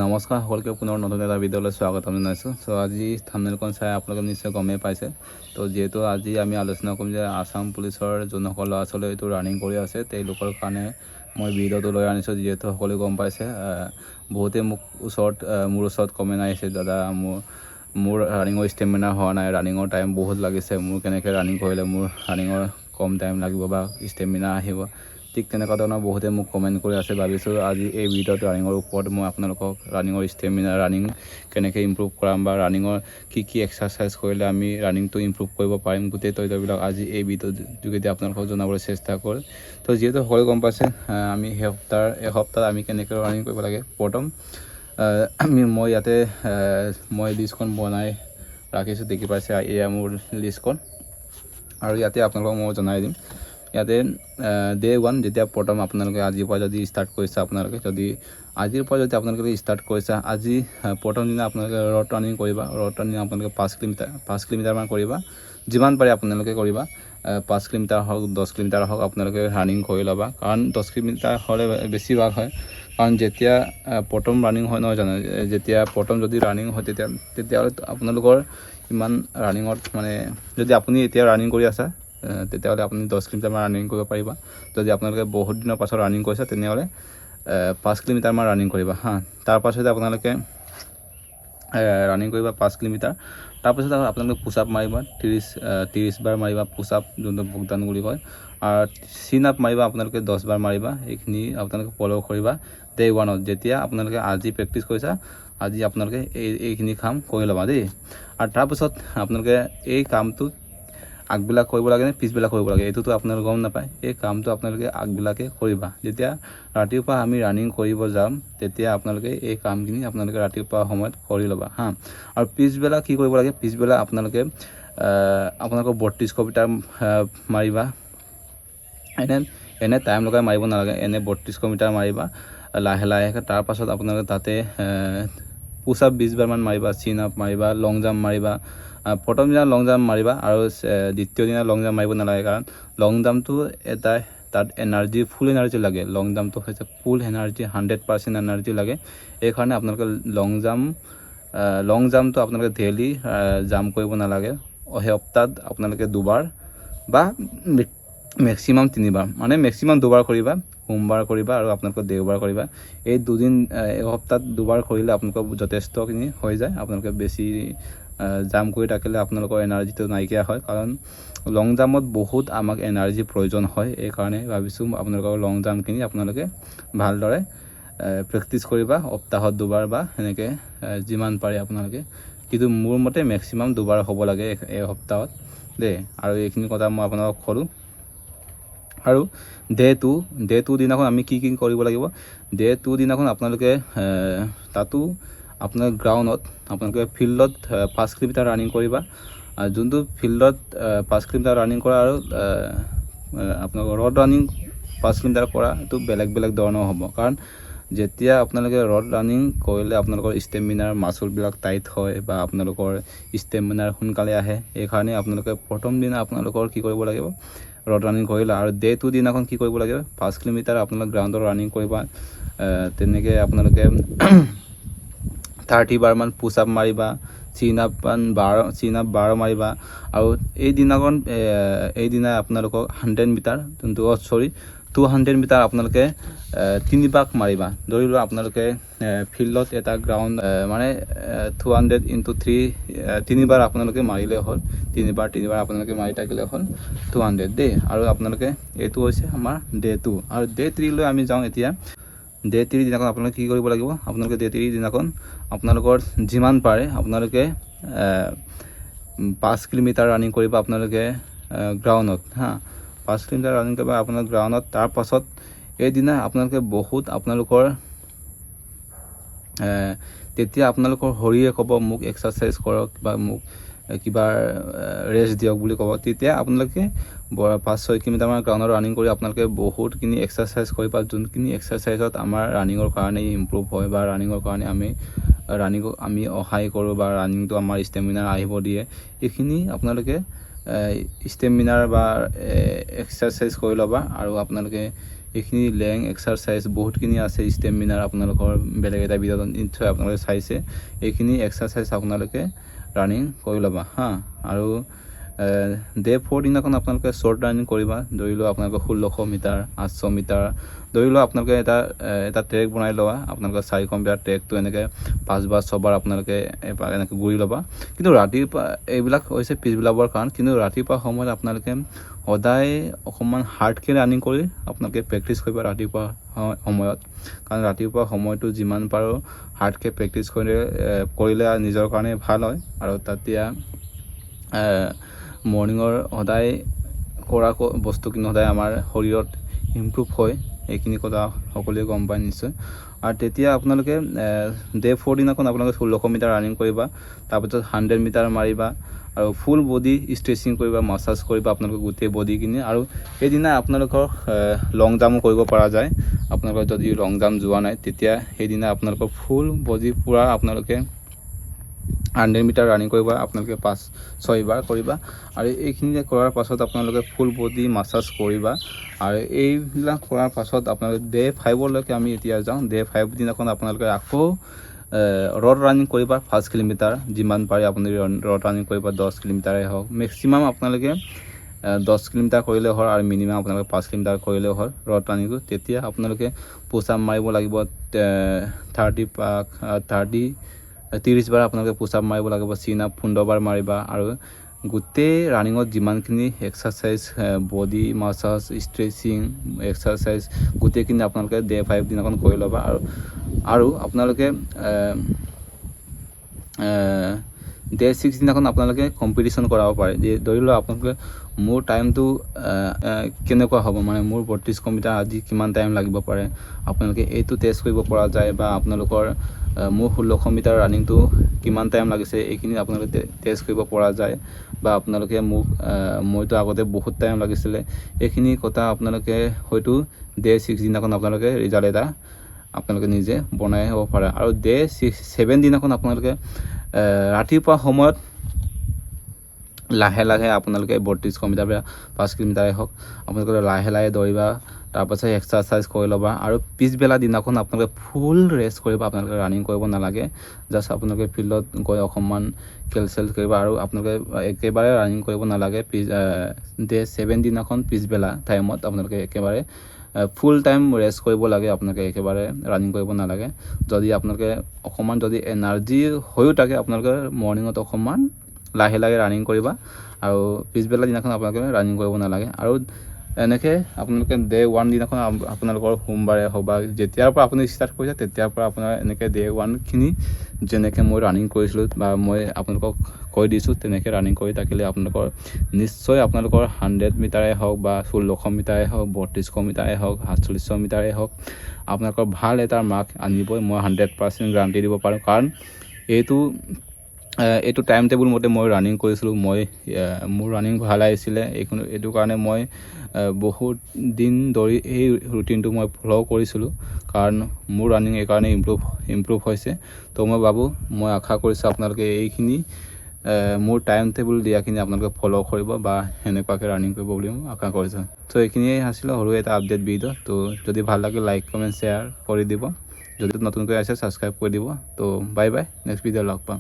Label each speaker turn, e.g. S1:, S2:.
S1: নমস্কাৰ সকলকে পুনৰ নতুন এটা ভিডিঅ'লৈ স্বাগতম জনাইছোঁ। আজি থাম্বনেইলখন চাই আপোনালোকে নিশ্চয় গমেই পাইছে। যিহেতু আজি আমি আলোচনা কৰিম যে আসাম পুলিচৰ যোনসকল ল'ৰা ছোৱালী এইটো ৰানিং কৰি আছে তেওঁলোকৰ কাৰণে মই ভিডিঅ'টো লৈ আনিছোঁ। যিহেতু সকলোৱে গম পাইছে, বহুতে মোৰ ওচৰত কমেণ্ট আহিছে, দাদা মোৰ ৰানিঙৰ ষ্টেমিনা হোৱা নাই, ৰানিঙৰ টাইম বহুত লাগিছে, মোৰ কেনেকৈ ৰানিং কৰিলে মোৰ ৰানিঙৰ কম টাইম লাগিব বা ষ্টেমিনা আহিব। ঠিক তেনেকুৱা ধৰণৰ বহুতে মোক কমেণ্ট কৰি আছে। ভাবিছোঁ আজি এই ভিডিঅ'ত ৰানিঙৰ ওপৰত মই আপোনালোকক ৰানিঙৰ ষ্টেমিনা, ৰানিং কেনেকৈ ইম্প্ৰুভ কৰাম বা ৰানিঙৰ কি এক্সাৰচাইজ কৰিলে আমি ৰানিংটো ইম্প্ৰুভ কৰিব পাৰিম, গোটেই তথ্যবিলাক আজি এই ভিডিঅ'ৰ যোগেদি আপোনালোকক জনাবলৈ চেষ্টা কৰোঁ। যিহেতু সকলোৱে গম পাইছে, আমি এসপ্তাহ আমি কেনেকৈ ৰানিং কৰিব লাগে। প্ৰথম মই ইয়াতে লিষ্টখন বনাই ৰাখিছোঁ, দেখি পাইছে, এয়া মোৰ লিষ্টখন। আৰু ইয়াতে আপোনালোকক মই জনাই দিম, ইয়াতে ডে 1 যেতিয়া প্ৰথম আপোনালোকে আজিৰ পৰা যদি ষ্টাৰ্ট কৰিছে, আজিৰ পৰা যদি আপোনালোকে ষ্টাৰ্ট কৰিছে, আজি প্ৰথম দিনা আপোনালোকে ৰড ৰানিং কৰিবা। ৰড ৰানিং আপোনালোকে 5 কিলোমিটাৰমান কৰিবা, যিমান পাৰে আপোনালোকে কৰিবা। 5 কিলোমিটাৰ হওক 10 কিলোমিটাৰ হওক আপোনালোকে ৰানিং কৰি ল'বা, কাৰণ 10 কিলোমিটাৰ হ'লে বেছি ভাল হয়। কাৰণ যেতিয়া প্ৰথম ৰানিং হয় নহয় জানো, যেতিয়া প্ৰথম যদি ৰানিং হয় তেতিয়াহ'লে আপোনালোকৰ ইমান ৰানিঙত যদি আপুনি এতিয়া ৰানিং কৰি আছে তেতিয়াহ'লে আপুনি 10 কিলোমিটাৰমান ৰানিং কৰিব পাৰিবা। যদি আপোনালোকে বহুত দিনৰ পাছত ৰানিং কৰিছে তেনেহ'লে 5 কিলোমিটাৰমান ৰানিং কৰিবা তাৰপাছতে আপোনালোকে ৰানিং কৰিবা 5 কিলোমিটাৰ। তাৰপাছত আপোনালোকে পুছআপ মাৰিবা, 30 বাৰ মাৰিবা পুছআপ, যোনটো বুকডাউন বুলি কয়। আৰু চিন আপ মাৰিবা আপোনালোকে 10 বাৰ মাৰিবা। এইখিনি আপোনালোকে ফ'ল' কৰিবা ডে 1ত। যেতিয়া আপোনালোকে আজি প্ৰেক্টিছ কৰিছা, আজি আপোনালোকে এইখিনি কাম কৰি ল'বা দেই। আৰু তাৰপাছত আপোনালোকে এই কামটো আগবেলা কৰিব লাগে নে পিছবেলা কৰিব লাগে এইটোতো আপোনালোকে গম নাপায়। এই কামটো আপোনালোকে আগবেলাকে কৰিবা। যেতিয়া ৰাতিপুৱা আমি ৰানিং কৰিব যাম তেতিয়া আপোনালোকে এই কামখিনি আপোনালোকে ৰাতিপুৱা সময়ত কৰি ল'বা আৰু পিছবেলা কি কৰিব লাগে, পিছবেলা আপোনালোকে আপোনালোকৰ 32 মিটাৰ মাৰিবা। এনে টাইম লগাই মাৰিব নালাগে, এনে 32 মিটাৰ মাৰিবা লাহে লাহেকৈ। তাৰপাছত আপোনালোকে তাতে পুছআপ 20 বাৰমান মাৰিবা, চিন আপ মাৰিবা, লং জাম্প মাৰিবা। প্ৰথম দিনা লং জাম্প মাৰিবা আৰু দ্বিতীয় দিনা লং জাম্প মাৰিব নালাগে, কাৰণ লং জাম্পটো তাত ফুল এনাৰ্জি লাগে। লং জাম্পটো হৈছে ফুল এনাৰ্জি, 100% এনাৰ্জি লাগে। এইকাৰণে আপোনালোকে লং জাম্পটো আপোনালোকে ডেইলি জাম্প কৰিব নালাগে। সপ্তাহত আপোনালোকে 2 বাৰ বা মেক্সিমাম 3 বাৰ, মেক্সিমাম 2 বাৰ কৰিবা। সোমবাৰ কৰিবা আৰু আপোনালোকে দেওবাৰ কৰিবা। এই দুদিন এসপ্তাহত 2 বাৰ কৰিলে আপোনালোকৰ যথেষ্টখিনি হৈ যায়। আপোনালোকে বেছি জাম্প কৰি থাকিলে আপোনালোকৰ এনাৰ্জিটো নাইকিয়া হয়, কাৰণ লং জাম্পত বহুত আমাক এনাৰ্জিৰ প্ৰয়োজন হয়। এইকাৰণে ভাবিছোঁ আপোনালোকৰ লং জাম্পখিনি আপোনালোকে ভালদৰে প্ৰেক্টিছ কৰিবা, সপ্তাহত 2 বাৰ বা সেনেকৈ যিমান পাৰে আপোনালোকে। কিন্তু মোৰ মতে মেক্সিমাম 2 বাৰ হ'ব লাগে এই সপ্তাহত দেই। আৰু এইখিনি কথা মই আপোনালোকক ক'লোঁ। আৰু ডে 2 দিনাখন আমি কি কৰিব লাগিব। ডে 2 দিনাখন আপোনালোকে তাতো আপোনাৰ গ্ৰাউণ্ডত আপোনালোকে ফিল্ডত 5 কিলোমিটাৰ ৰানিং কৰিবা। যোনটো ফিল্ডত 5 কিলোমিটাৰ ৰানিং কৰা আৰু আপোনালোকৰ ৰড ৰানিং 5 কিলোমিটাৰ কৰা, এইটো বেলেগ ধৰণৰ হ'ব। কাৰণ যেতিয়া আপোনালোকে ৰড ৰানিং কৰিলে আপোনালোকৰ ষ্টেমিনাৰ মাচুলবিলাক টাইট হয় বা আপোনালোকৰ ষ্টেমিনাৰ সোনকালে আহে। এইকাৰণে আপোনালোকে প্ৰথম দিনা আপোনালোকৰ কি কৰিব লাগিব, ৰড ৰানিং কৰিলা। আৰু ডে 2 দিনাখন কি কৰিব লাগিব, 5 কিলোমিটাৰ আপোনালোকে গ্ৰাউণ্ডত ৰানিং কৰিবা। তেনেকৈ আপোনালোকে 30 বাৰমান পুছআপ মাৰিবা, চিন আপ 12 মাৰিবা। আৰু এইদিনা আপোনালোকক 100 মিটাৰ 200 মিটাৰ আপোনালোকে 3 পাক মাৰিবা। ধৰি লোৱা আপোনালোকে ফিল্ডত এটা গ্ৰাউণ্ড 200 × 3 3 বাৰ আপোনালোকে মাৰিলে হ'ল। 3 বাৰ আপোনালোকে মাৰি থাকিলে হ'ল 200 দেই। আৰু আপোনালোকে এইটো হৈছে আমাৰ ডে 2। আৰু ডে 3 লৈ আমি যাওঁ এতিয়া। ডে 3 দিনাখন আপোনালোকে কি কৰিব লাগিব, আপোনালোকে ডে 3 দিনাখন আপোনালোকৰ যিমান পাৰে আপোনালোকে 5 কিলোমিটাৰ ৰানিং কৰিবা আপোনালোকে গ্ৰাউণ্ডত 5 কিলোমিটাৰ ৰানিং কৰিবা আপোনাৰ গ্ৰাউণ্ডত। তাৰপাছত এইদিনা আপোনালোকে তেতিয়া আপোনালোকৰ শৰীৰে ক'ব মোক এক্সাৰচাইজ কৰক বা মোক কিবা ৰেষ্ট দিয়ক বুলি ক'ব। তেতিয়া আপোনালোকে 5-6 কিলোমিটাৰমান গ্ৰাউণ্ডত ৰানিং কৰি আপোনালোকে বহুতখিনি এক্সাৰচাইজ কৰিবা, যোনখিনি এক্সাৰচাইজত আমাৰ ৰানিঙৰ কাৰণে ইম্প্ৰুভ হয় বা ৰানিঙৰ কাৰণে আমি সহায় কৰোঁ বা ৰানিংটো আমাৰ ষ্টেমিনাৰ আহিব দিয়ে। এইখিনি আপোনালোকে ষ্টেমিনাৰ বা এক্সাৰচাইজ কৰি ল'বা। আৰু আপোনালোকে এইখিনি লেং এক্সাৰচাইজ বহুতখিনি আছে, ষ্টেমিনাৰ আপোনালোকৰ বেলেগ এটা ভিডিঅ'ত নিশ্চয় আপোনালোকে চাইছে। এইখিনি এক্সাৰচাইজ আপোনালোকে ৰানিং কৰি ল'বা হা। আৰু ডে 4 দিনাখন আপোনালোকে শ্বৰ্ট ৰানিং কৰিবা। ধৰি লওক আপোনালোকে 1600 মিটাৰ 800 মিটাৰ ধৰি লওক আপোনালোকে এটা ট্ৰেক বনাই লোৱা। আপোনালোকে 400 মিটাৰ ট্ৰেকটো এনেকৈ 5 বা 6 বাৰ আপোনালোকে এনেকৈ ঘূৰি ল'বা। কিন্তু ৰাতিপুৱা এইবিলাক হৈছে পিছবিলাকৰ কাৰণ, কিন্তু ৰাতিপুৱা সময়ত আপোনালোকে সদায় অকণমান হাৰ্ডকৈ ৰানিং কৰি আপোনালোকে প্ৰেক্টিছ কৰিবা ৰাতিপুৱা সময়ত। কাৰণ ৰাতিপুৱা সময়টো যিমান পাৰোঁ হাৰ্ডকৈ প্ৰেক্টিছ কৰিলে নিজৰ কাৰণে ভাল হয়। আৰু তেতিয়া মৰ্ণিঙৰ সদায় কৰা বস্তু কিন্তু সদায় আমাৰ শৰীৰত ইমপ্ৰুভ হয়। এইখিনি কথা সকলোৱে গম পায় নিশ্চয়। আৰু তেতিয়া আপোনালোকে ডে 4 দিনাখন আপোনালোকে 1600 মিটাৰ ৰানিং কৰিবা। তাৰপিছত 100 মিটাৰ মাৰিবা আৰু ফুল বডি ষ্ট্ৰেচিং কৰিবা, মাছাজ কৰিবা আপোনালোকে গোটেই বডিখিনি। আৰু সেইদিনা আপোনালোকৰ লং জাম্পো কৰিব পৰা যায়। আপোনালোকৰ যদি লং জাম্প যোৱা নাই তেতিয়া সেইদিনা আপোনালোকৰ ফুল বডি পূৰা আপোনালোকে 100 মিটাৰ ৰানিং কৰিবা। আপোনালোকে 5-6 বাৰ কৰিবা। আৰু এইখিনি কৰাৰ পাছত আপোনালোকে ফুল বডি মাছাজ কৰিবা। আৰু এইবিলাক কৰাৰ পাছত আপোনালোকে ডে 5লৈকে আমি এতিয়া যাওঁ। ডে 5 দিনাখন আপোনালোকে আকৌ ৰড ৰানিং কৰিবা 5 কিলোমিটাৰ। যিমান পাৰে আপুনি ৰড ৰানিং কৰিবা, 10 কিলোমিটাৰেই হওক। মেক্সিমাম আপোনালোকে 10 কিলোমিটাৰ কৰিলে হয় আৰু মিনিমাম আপোনালোকে 5 কিলোমিটাৰ কৰিলে হয় ৰড ৰানিংটো। তেতিয়া আপোনালোকে পুছ আপ মাৰিব লাগিব 30 বাৰ আপোনালোকে পুছ আপ মাৰিব লাগিব। চিন আপ 15 বাৰ মাৰিবা। আৰু গোটেই ৰানিঙত যিমানখিনি exercise, body massage, stretching exercise গোটেইখিনি আপোনালোকে ডে 5 দিনাখন কৰি ল'বা। আৰু আপোনালোকে ডে 6 দিনাখন আপোনালোকে কম্পিটিশ্যন কৰাব পাৰে। ধৰি লওক আপোনালোকে মোৰ টাইমটো কেনেকুৱা হ'ব, মানে মোৰ 3200 মিটাৰ আজি কিমান টাইম লাগিব পাৰে, আপোনালোকে এইটো টেষ্ট কৰিব পৰা যায়। বা আপোনালোকৰ মোৰ 1600 মিটাৰ ৰানিংটো কিমান টাইম লাগিছে এইখিনি আপোনালোকে টেষ্ট কৰিব পৰা যায়। বা আপোনালোকে মইতো আগতে বহুত টাইম লাগিছিলে, এইখিনি কথা আপোনালোকে হয়তো ডে 6 দিনাখন আপোনালোকে ৰিজাল্ট এটা আপোনালোকে নিজে বনাই হ'ব পাৰে। আৰু ডে 7 দিনাখন আপোনালোকে ৰাতিপুৱা সময়ত লাহে লাহে আপোনালোকে 3200 মিটাৰ বা 5 কিলোমিটাৰেই হওক আপোনালোকে লাহে লাহে দৌৰিবা। তাৰপাছত এক্সাৰচাইজ কৰি ল'বা। আৰু পিছবেলা দিনাখন আপোনালোকে ফুল ৰেষ্ট কৰিবা। আপোনালোকে ৰানিং কৰিব নালাগে। জাষ্ট আপোনালোকে ফিল্ডত গৈ অকণমান খেল কৰিবা। আৰু আপোনালোকে একেবাৰে ৰানিং কৰিব নালাগে। ডে 7 দিনাখন পিছবেলা টাইমত আপোনালোকে একেবাৰে ফুল টাইম ৰেষ্ট কৰিব লাগে। আপোনালোকে একেবাৰে ৰানিং কৰিব নালাগে। যদি আপোনালোকে অকণমান যদি এনাৰ্জি হৈও থাকে আপোনালোকে মৰ্ণিঙত অকণমান লাহে লাহে ৰানিং কৰিবা। আৰু পিছবেলা দিনাখন আপোনালোকে ৰানিং কৰিব নালাগে। আৰু এনেকৈ আপোনালোকে ডে 1 দিনাখন আপোনালোকৰ সোমবাৰে হওক বা যেতিয়াৰ পৰা আপুনি ষ্টাৰ্ট কৰিছে তেতিয়াৰ পৰা আপোনাৰ এনেকৈ ডে 1খিনি যেনেকৈ মই ৰানিং কৰিছিলোঁ বা মই আপোনালোকক কৈ দিছোঁ তেনেকৈ ৰানিং কৰি থাকিলে আপোনালোকৰ নিশ্চয় আপোনালোকৰ 100 মিটাৰেই হওক বা 1600 মিটাৰেই হওক, 3200 মিটাৰেই হওক, 4800 মিটাৰেই হওক আপোনালোকৰ ভাল এটা মাৰ্ক আনিবই। মই 100% গেৰাণ্টি দিব পাৰোঁ। কাৰণ এইটো টাইম টেবুল মতে মই ৰানিং কৰিছিলোঁ। মোৰ ৰানিং ভাল আহিছিলে। এইটো কাৰণে মই বহুত দিন ধৰি এই ৰুটিনটো মই ফ'ল' কৰিছিলোঁ। কাৰণ মোৰ ৰানিং এইকাৰণে ইমপ্ৰুভ হৈছে। তো মই ভাবোঁ, মই আশা কৰিছোঁ আপোনালোকে এইখিনি মোৰ টাইম টেবুল দিয়াখিনি আপোনালোকে ফ'ল' কৰিব বা সেনেকুৱাকৈ ৰানিং কৰিব বুলি মই আশা কৰিছোঁ। তো এইখিনিয়ে আছিলে সৰু এটা আপডেট ভিডিঅ'। তো যদি ভাল লাগে লাইক কমেণ্ট শ্বেয়াৰ কৰি দিব। যদি নতুনকৈ আছে ছাবস্ক্ৰাইব কৰি দিব। তো বাই বাই, নেক্সট ভিডিঅ' লগ পাম।